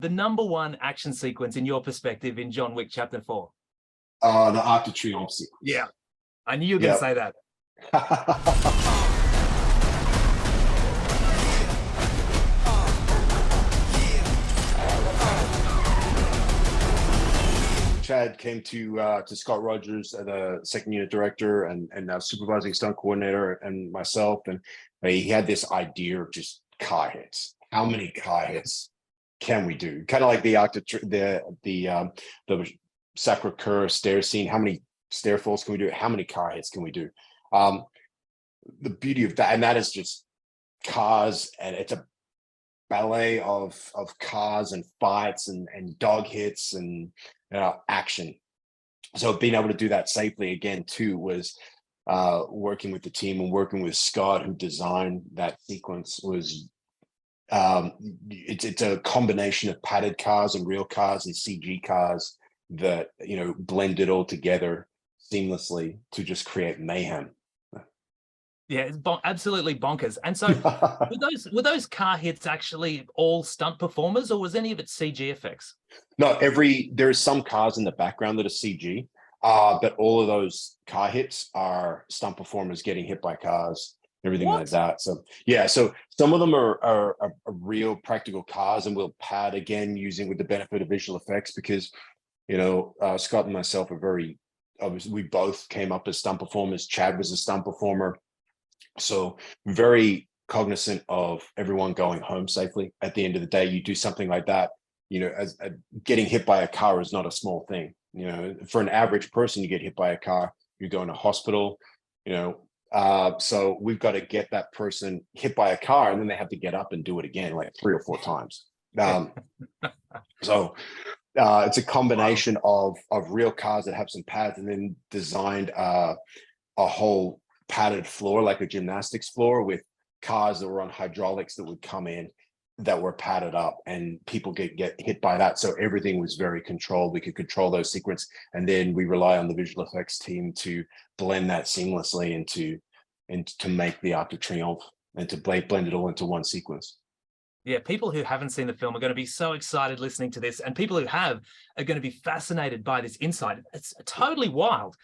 The number one action sequence in your perspective in John Wick Chapter 4? The Arc de Triomphe sequence. Yeah, I knew you were going to say that. Chad came to Scott Rogers, the second unit director and supervising stunt coordinator, and myself, and he had this idea of just car hits. How many car hits can we do? Kind of like the Sacre-Cœur stair scene. How many stair falls can we do? How many car hits can we do? The beauty of that, and that is just cars, and it's a ballet of cars and fights and dog hits and action. So being able to do that safely again too was working with the team and working with Scott, who designed that sequence, was it's a combination of padded cars and real cars and CG cars that blend it all together seamlessly to just create mayhem. Yeah, it's absolutely bonkers. And so were those car hits actually all stunt performers, or was any of it CG effects? No, there's some cars in the background that are CG, but all of those car hits are stunt performers getting hit by cars, everything like that. So yeah, so some of them are real practical cars, and we'll pad again with the benefit of visual effects, because Scott and myself are we both came up as stunt performers. Chad was a stunt performer. So very cognizant of everyone going home safely. At the end of the day, you do something like that, as getting hit by a car is not a small thing. For an average person, you get hit by a car, you're going to hospital, so we've got to get that person hit by a car, and then they have to get up and do it again like 3 or 4 times. So it's a combination of real cars that have some pads, and then designed a whole padded floor, like a gymnastics floor, with cars that were on hydraulics that would come in that were padded up, and people get hit by that. So everything was very controlled. We could control those sequences, and then we rely on the visual effects team to blend that seamlessly and to make the Arc de Triomphe, and to blend it all into one sequence. Yeah, people who haven't seen the film are going to be so excited listening to this, and people who have are going to be fascinated by this insight. It's totally wild.